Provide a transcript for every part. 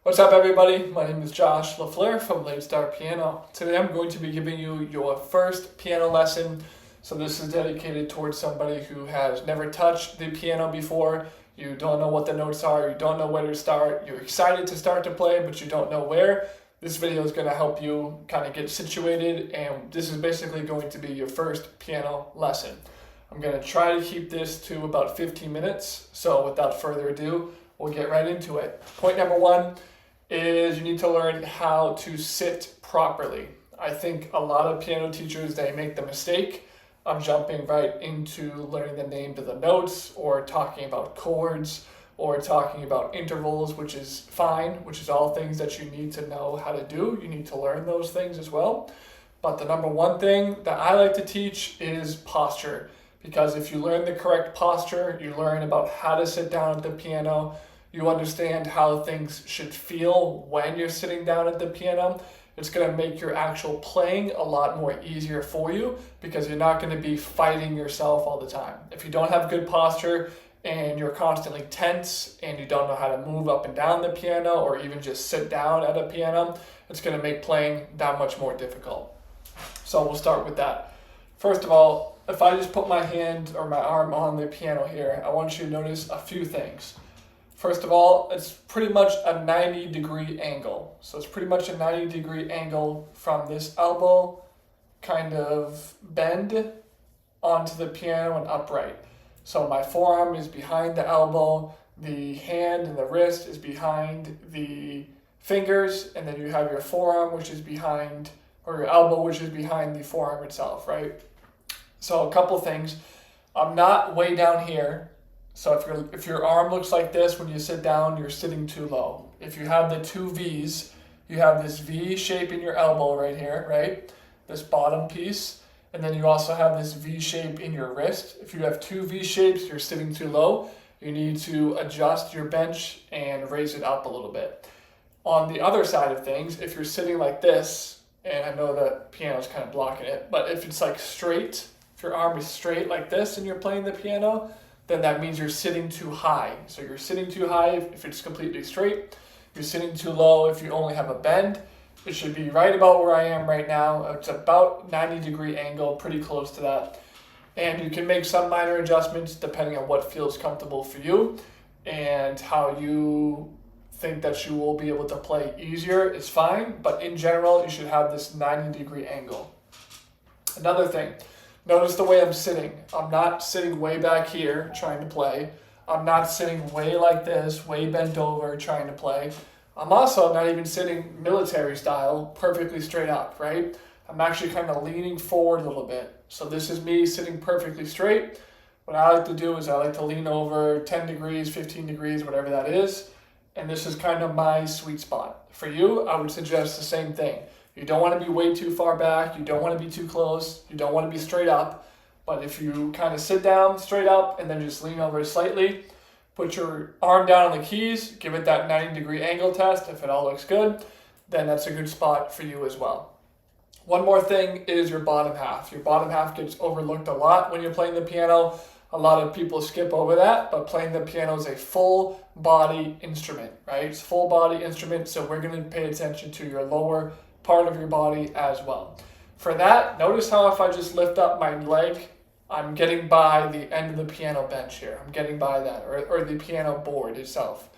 What's up, everybody? My name is Josh LaFleur from Late Start Piano. Today I'm going to be giving you your first piano lesson. So this is dedicated towards somebody who has never touched the piano before. You don't know what the notes are, you don't know where to start, you're excited to start to play, but you don't know where. This video is going to help you kind of get situated, and this is basically going to be your first piano lesson. I'm going to try to keep this to about 15 minutes, so without further ado, we'll get right into it. Point number one is you need to learn how to sit properly. I think a lot of piano teachers, they make the mistake of jumping right into learning the names of the notes or talking about chords or talking about intervals, which is fine, which is all things that you need to know how to do. You need to learn those things as well. But the number one thing that I like to teach is posture, because if you learn the correct posture, you learn about how to sit down at the piano, you understand how things should feel when you're sitting down at the piano. It's going to make your actual playing a lot more easier for you because you're not going to be fighting yourself all the time. If you don't have good posture and you're constantly tense and you don't know how to move up and down the piano or even just sit down at a piano, it's going to make playing that much more difficult. So we'll start with that. First of all, if I just put my hand or my arm on the piano here, I want you to notice a few things. First of all, it's pretty much a 90-degree angle. So it's pretty much a 90-degree angle from this elbow kind of bend onto the piano and upright. So my forearm is behind the elbow, the hand and the wrist is behind the fingers, and then you have your forearm, which is behind, or your elbow, which is behind the forearm itself, right? So a couple things. I'm not way down here. So if your arm looks like this when you sit down, you're sitting too low. If you have the two V's, you have this V shape in your elbow right here, right? This bottom piece. And then you also have this V shape in your wrist. If you have two V shapes, you're sitting too low. You need to adjust your bench and raise it up a little bit. On the other side of things, if you're sitting like this, and I know the piano's kind of blocking it, but if it's like straight, if your arm is straight like this and you're playing the piano, then that means you're sitting too high. So you're sitting too high if it's completely straight. You're sitting too low if you only have a bend. It should be right about where I am right now. It's about 90-degree angle, pretty close to that. And you can make some minor adjustments depending on what feels comfortable for you and how you think that you will be able to play easier is fine. But in general, you should have this 90-degree angle. Another thing. Notice the way I'm sitting. I'm not sitting way back here trying to play. I'm not sitting way like this, way bent over trying to play. I'm also not even sitting military style, perfectly straight up, right? I'm actually kind of leaning forward a little bit. So this is me sitting perfectly straight. What I like to do is I like to lean over 10 degrees, 15 degrees, whatever that is. And this is kind of my sweet spot. For you, I would suggest the same thing. You don't want to be way too far back. You don't want to be too close. You don't want to be straight up. But if you kind of sit down straight up and then just lean over slightly, put your arm down on the keys, give it that 90-degree angle test. If it all looks good, then that's a good spot for you as well. One more thing is your bottom half. Your bottom half gets overlooked a lot when you're playing the piano. A lot of people skip over that, but playing the piano is a full body instrument, right? It's a full body instrument, so we're going to pay attention to your lower part of your body as well. For that, notice how if I just lift up my leg, I'm getting by the end of the piano bench here. I'm getting by that, or the piano board itself.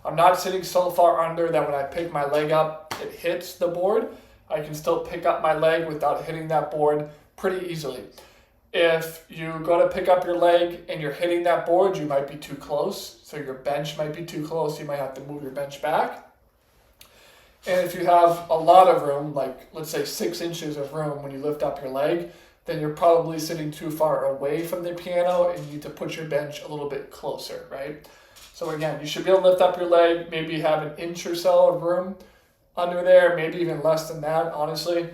I'm not sitting so far under that when I pick my leg up, it hits the board. I can still pick up my leg without hitting that board pretty easily. If you go to pick up your leg and you're hitting that board, you might be too close. So your bench might be too close. You might have to move your bench back. And if you have a lot of room, like let's say 6 inches of room when you lift up your leg, then you're probably sitting too far away from the piano and you need to put your bench a little bit closer, right? So again, you should be able to lift up your leg, maybe have an inch or so of room under there, maybe even less than that, honestly.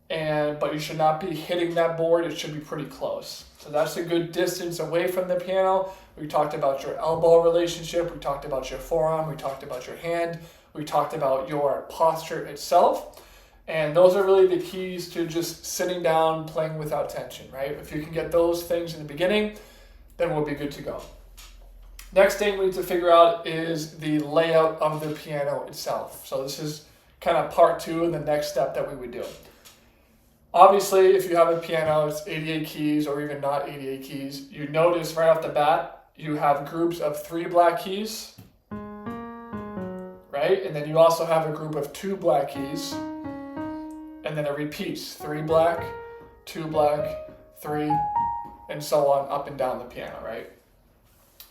But you should not be hitting that board. It should be pretty close. So that's a good distance away from the piano. We talked about your elbow relationship. We talked about your forearm. We talked about your hand. We talked about your posture itself. And those are really the keys to just sitting down, playing without tension, right? If you can get those things in the beginning, then we'll be good to go. Next thing we need to figure out is the layout of the piano itself. So this is kind of part 2 and the next step that we would do. Obviously, if you have a piano, it's 88 keys or even not 88 keys. You notice right off the bat, you have groups of 3 black keys, right? And then you also have a group of 2 black keys. And then it repeats, 3 black, 2 black, 3, and so on up and down the piano, right?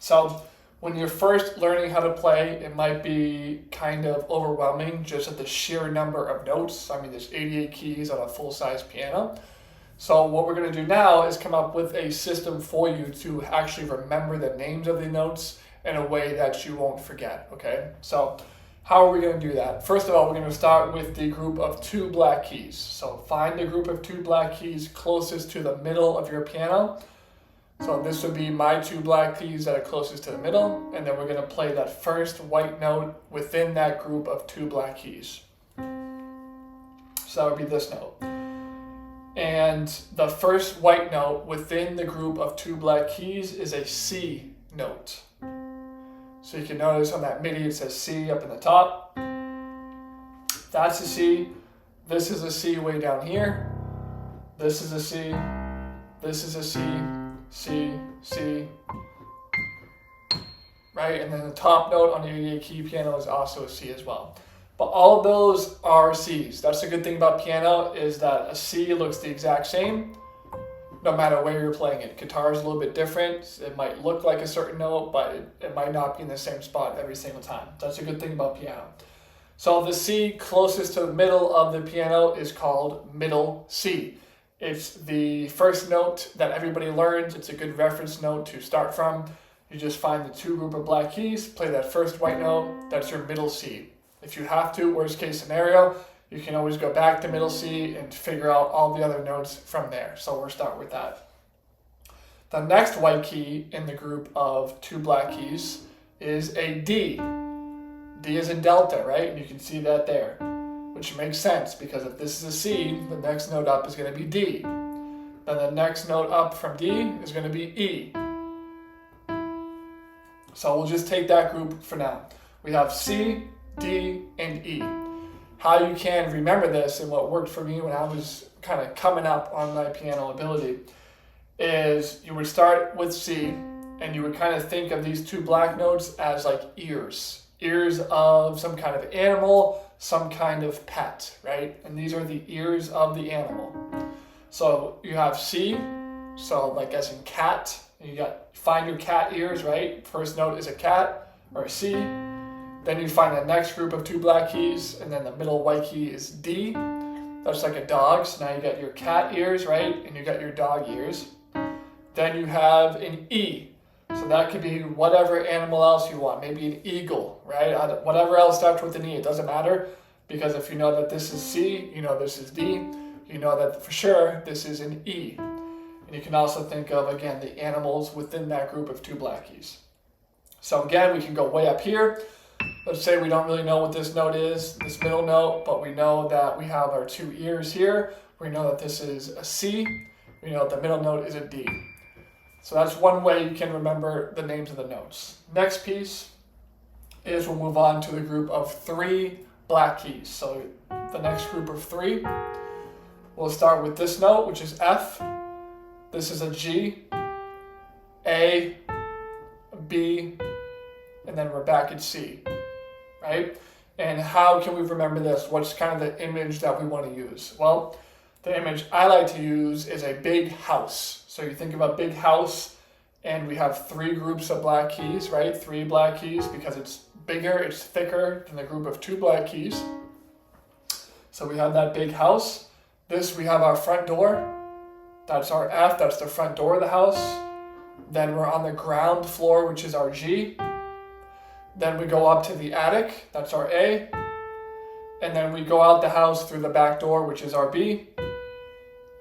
So when you're first learning how to play, it might be kind of overwhelming just at the sheer number of notes. I mean, there's 88 keys on a full-size piano. So what we're going to do now is come up with a system for you to actually remember the names of the notes in a way that you won't forget, okay? So how are we going to do that? First of all, we're going to start with the group of 2 black keys. So find the group of 2 black keys closest to the middle of your piano. So this would be my 2 black keys that are closest to the middle, and then we're going to play that first white note within that group of 2 black keys. So that would be this note. And the first white note within the group of 2 black keys is a C note. So you can notice on that MIDI it says C up in the top. That's a C. This is a C way down here. This is a C. This is a C. C, C, right? And then the top note on the 88 key piano is also a C as well. But all of those are C's. That's the good thing about piano is that a C looks the exact same no matter where you're playing it. Guitar is a little bit different. It might look like a certain note, but it might not be in the same spot every single time. That's a good thing about piano. So the C closest to the middle of the piano is called middle C. It's the first note that everybody learns. It's a good reference note to start from. You just find the 2 group of black keys, play that first white note, that's your middle C. If you have to, worst case scenario, you can always go back to middle C and figure out all the other notes from there. So we'll start with that. The next white key in the group of 2 black keys is a D. D is in delta, right? And you can see that there. Which makes sense because if this is a C, the next note up is going to be D. Then the next note up from D is going to be E. So we'll just take that group for now. We have C, D, and E. How you can remember this and what worked for me when I was kind of coming up on my piano ability is you would start with C and you would kind of think of these 2 black notes as like ears. Ears of some kind of animal, some kind of pet, right? And these are the ears of the animal. So you have C, so like as in cat, you got find your cat ears, right? First note is a cat or a C. Then you find the next group of 2 black keys, and then the middle white key is D. That's like a dog, so now you got your cat ears, right? And you got your dog ears. Then you have an E. So that could be whatever animal else you want, maybe an eagle, right? Whatever else starts with an E, it doesn't matter, because if you know that this is C, you know this is D, you know that for sure this is an E. And you can also think of, again, the animals within that group of 2 black keys. So again, we can go way up here. Let's say we don't really know what this note is, this middle note, but we know that we have our 2 ears here. We know that this is a C. We know that the middle note is a D. So that's one way you can remember the names of the notes. Next piece is we'll move on to the group of 3 black keys. So the next group of 3, we'll start with this note, which is F. This is a G, A, B, and then we're back at C, right? And how can we remember this? What's kind of the image that we want to use? Well, the image I like to use is a big house. So you think of a big house and we have 3 groups of black keys, right? 3 black keys because it's bigger, it's thicker than the group of 2 black keys. So we have that big house. This, we have our front door. That's our F, that's the front door of the house. Then we're on the ground floor, which is our G. Then we go up to the attic, that's our A. And then we go out the house through the back door, which is our B.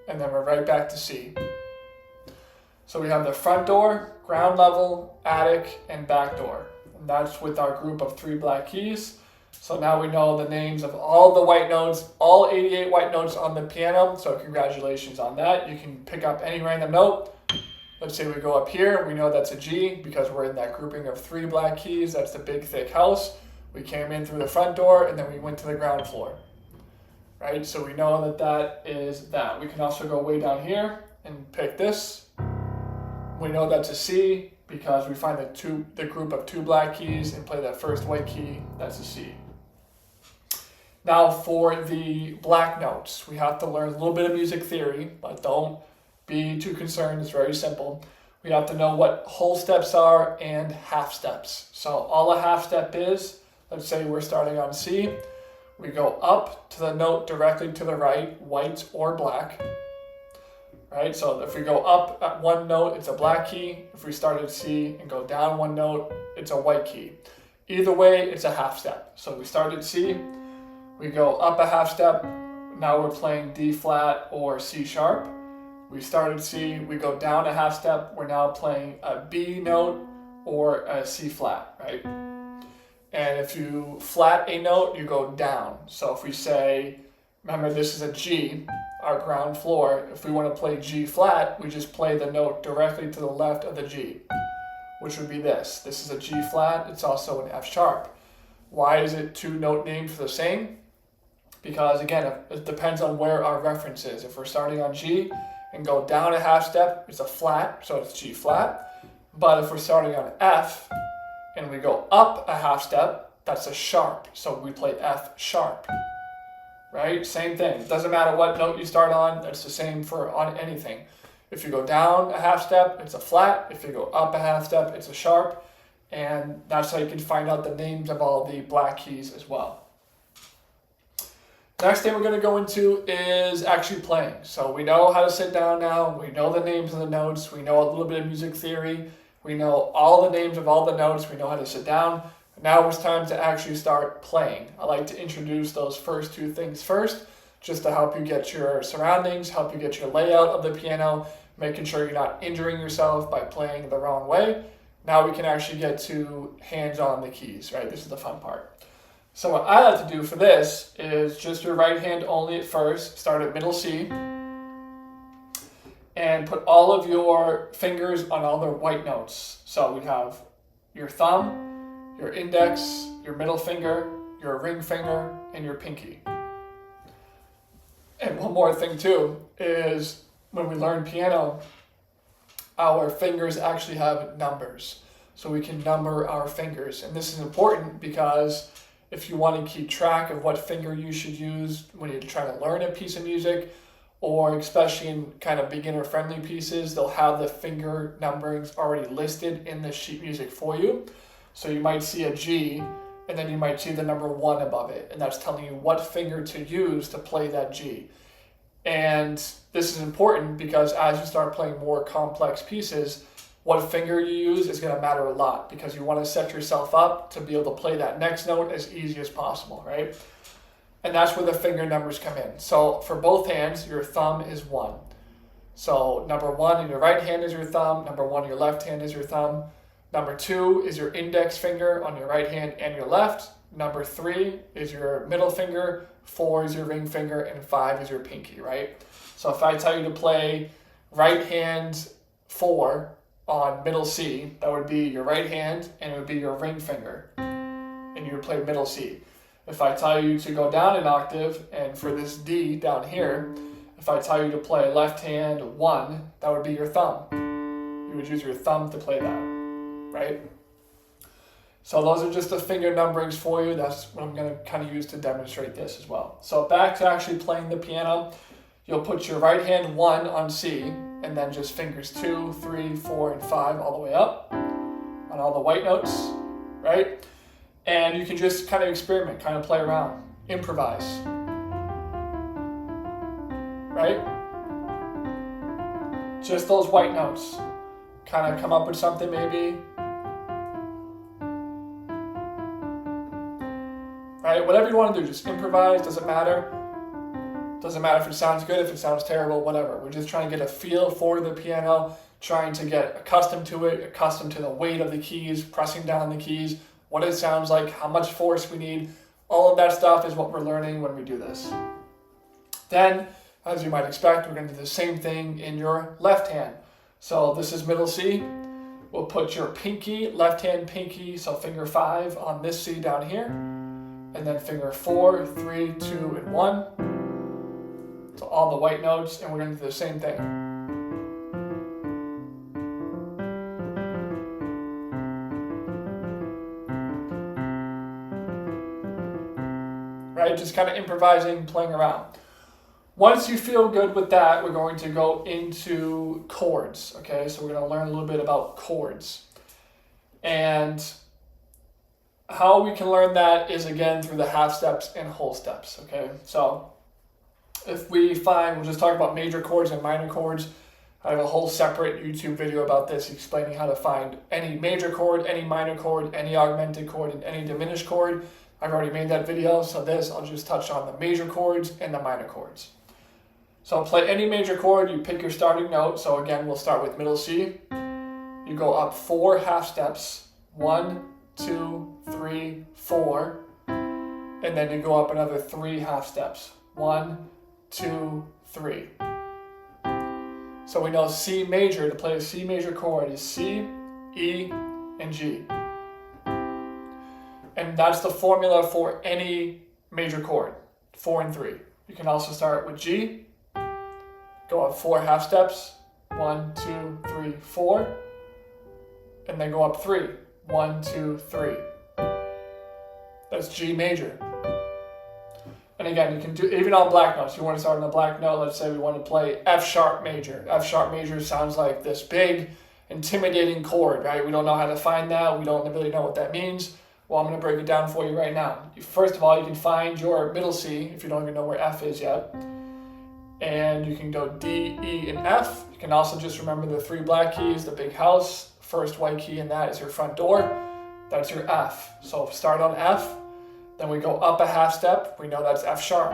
And then we're right back to C. So we have the front door, ground level, attic, and back door. And that's with our group of 3 black keys. So now we know the names of all the white notes, all 88 white notes on the piano. So congratulations on that. You can pick up any random note Let's say we go up here, we know that's a G because we're in that grouping of 3 black keys. That's the big thick house. We came in through the front door and then we went to the ground floor, right? So we know that that is that. We can also go way down here and pick this. We know that's a C because we find the group of 2 black keys and play that first white key. That's a C. Now for the black notes, we have to learn a little bit of music theory, but don't be too concerned. It's very simple. We have to know what whole steps are and half steps. So all a half step is, let's say we're starting on C. We go up to the note directly to the right, white or black. Right? So if we go up at one note, it's a black key. If we start at C and go down one note, it's a white key. Either way, it's a half step. So we start at C, we go up a half step. Now we're playing D flat or C sharp. We start at C, we go down a half step. We're now playing a B note or a C flat, right? And if you flat a note, you go down. So if we say, remember this is a G, our ground floor. If we want to play G flat, we just play the note directly to the left of the G, which would be this. This is a G flat. It's also an F sharp. Why is it 2 note names for the same? Because again, it depends on where our reference is. If we're starting on G and go down a half step, it's a flat, so it's G flat. But if we're starting on F and we go up a half step, that's a sharp. So we play F sharp. Right? Same thing. It doesn't matter what note you start on. That's the same for on anything. If you go down a half step, it's a flat. If you go up a half step, it's a sharp. And that's how you can find out the names of all the black keys as well. Next thing we're going to go into is actually playing. So we know how to sit down now. We know the names of the notes. We know a little bit of music theory. We know all the names of all the notes. We know how to sit down. Now it's time to actually start playing. I like to introduce those first 2 things first, just to help you get your surroundings, help you get your layout of the piano, making sure you're not injuring yourself by playing the wrong way. Now we can actually get to hands-on the keys, right? This is the fun part. So what I like to do for this is just your right hand only at first, start at middle C, and put all of your fingers on all the white notes. So we have your thumb, your index, your middle finger, your ring finger, and your pinky. And one more thing too is when we learn piano, our fingers actually have numbers. So we can number our fingers. And this is important because if you want to keep track of what finger you should use when you're trying to learn a piece of music, or especially in kind of beginner-friendly pieces, they'll have the finger numberings already listed in the sheet music for you. So you might see a G, and then you might see the number 1 above it, and that's telling you what finger to use to play that G. And this is important because as you start playing more complex pieces, what finger you use is going to matter a lot because you want to set yourself up to be able to play that next note as easy as possible, right? And that's where the finger numbers come in. So for both hands, your thumb is 1. So number 1 in your right hand is your thumb, number 1 in your left hand is your thumb. Number 2 is your index finger on your right hand and your left. Number 3 is your middle finger. 4 is your ring finger, and 5 is your pinky, right? So if I tell you to play right hand 4 on middle C, that would be your right hand, and it would be your ring finger, and you would play middle C. If I tell you to go down an octave, and for this D down here, if I tell you to play left hand 1, that would be your thumb. You would use your thumb to play that, right? So those are just the finger numberings for you. That's what I'm going to kind of use to demonstrate this as well. So back to actually playing the piano, you'll put your right hand 1 on C, and then just fingers 2, 3, 4, and 5 all the way up on all the white notes, right? And you can just kind of experiment, kind of play around, improvise, right? Just those white notes. Kind of come up with something maybe. Right? Whatever you want to do, just improvise, doesn't matter. Doesn't matter if it sounds good, if it sounds terrible, whatever. We're just trying to get a feel for the piano, trying to get accustomed to it, accustomed to the weight of the keys, pressing down the keys, what it sounds like, how much force we need. All of that stuff is what we're learning when we do this. Then, as you might expect, we're going to do the same thing in your left hand. So this is middle C. We'll put your pinky, left hand pinky, so finger 5 on this C down here, and then finger 4, 3, 2, and 1. So all the white notes, and we're going to do the same thing. Right, just kind of improvising, playing around. Once you feel good with that, we're going to go into chords, okay? So we're going to learn a little bit about chords. And how we can learn that is, again, through the half steps and whole steps, okay? So if we find, we'll just talk about major chords and minor chords. I have a whole separate YouTube video about this explaining how to find any major chord, any minor chord, any augmented chord, and any diminished chord. I've already made that video, so this, I'll just touch on the major chords and the minor chords. So play any major chord, you pick your starting note. So again, we'll start with middle C. You go up 4 half steps, 1, 2, 3, 4, and then you go up another 3 half steps, 1, 2, 3. So we know C major, to play a C major chord, is C, E, and G. And that's the formula for any major chord, 4 and 3. You can also start with G, go up 4 half steps, 1, 2, 3, 4, and then go up 3, 1, 2, 3. That's G major. And again, you can do, even on black notes, you want to start on a black note. Let's say we want to play F sharp major. F sharp major sounds like this big, intimidating chord, right? We don't know how to find that. We don't really know what that means. Well, I'm going to break it down for you right now. First of all, you can find your middle C if you don't even know where F is yet. And you can go D, E, and F. You can also just remember the 3 black keys, the big house. First white key in that is your front door. That's your F. So start on F. Then we go up a half step. We know that's F sharp.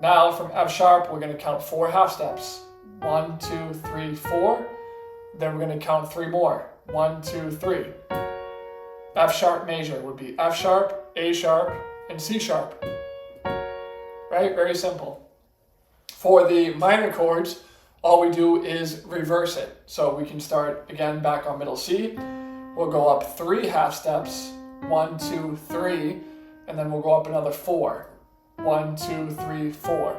Now from F sharp, we're going to count 4 half steps. 1, 2, 3, 4. Then we're going to count 3 more. 1, 2, 3. F sharp major would be F sharp, A sharp, and C sharp. Right? Very simple. For the minor chords, all we do is reverse it. So we can start again back on middle C. We'll go up 3 half steps, 1, 2, 3, and then we'll go up another 4. 1, 2, 3, 4.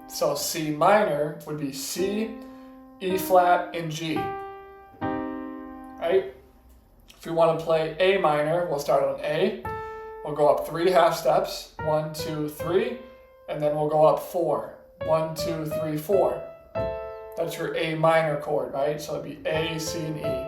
So C minor would be C, E flat, and G. Right? If we want to play A minor, we'll start on A. We'll go up 3 half steps, 1, 2, 3, and then we'll go up 4. 1, 2, 3, 4. That's your A minor chord, right? So it'd be A, C, and E.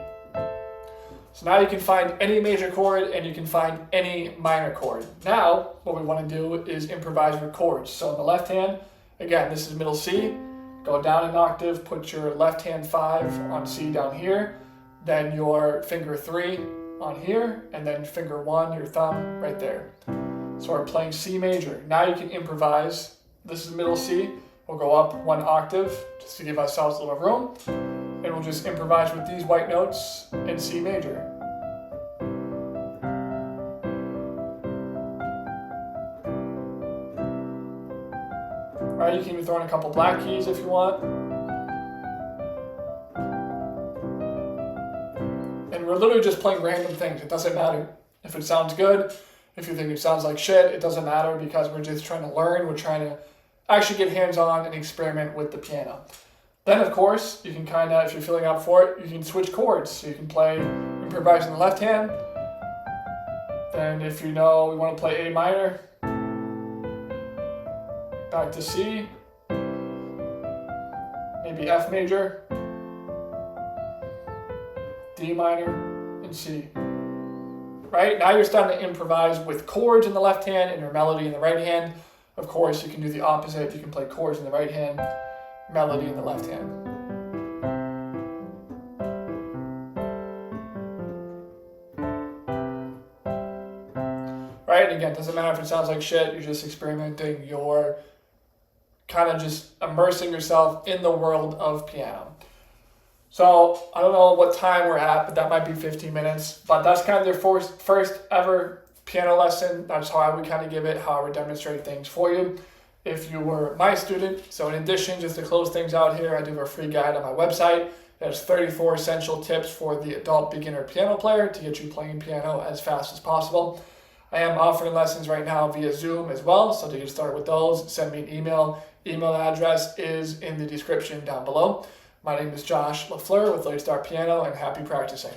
So now you can find any major chord and you can find any minor chord. Now, what we want to do is improvise with chords. So on the left hand, again, this is middle C. Go down an octave, put your left hand 5 on C down here, then your finger 3 on here, and then finger 1, your thumb, right there. So we're playing C major. Now you can improvise. This is middle C. We'll go up 1 octave just to give ourselves a little room. And we'll just improvise with these white notes in C major. Right, you can even throw in a couple black keys if you want. And we're literally just playing random things. It doesn't matter if it sounds good. If you think it sounds like shit, it doesn't matter because we're just trying to learn. We're trying to actually get hands-on and experiment with the piano. Then, of course, you can kind of, if you're feeling up for it, you can switch chords. So you can play, improvise in the left hand. Then if you know we want to play A minor, back to C, maybe F major, D minor, and C. Right? Now you're starting to improvise with chords in the left hand and your melody in the right hand. Of course, you can do the opposite. You can play chords in the right hand, melody in the left hand. Right? And again, it doesn't matter if it sounds like shit. You're just experimenting. You're kind of just immersing yourself in the world of piano. So I don't know what time we're at, but that might be 15 minutes. But that's kind of their first ever piano lesson. That's how I would kind of give it, how I would demonstrate things for you. if you were my student. So in addition, just to close things out here, I do have a free guide on my website. There's 34 essential tips for the adult beginner piano player to get you playing piano as fast as possible. I am offering lessons right now via Zoom as well, so to get started with those, send me an email. Email address is in the description down below. My name is Josh LaFleur with Late Start Piano, and happy practicing.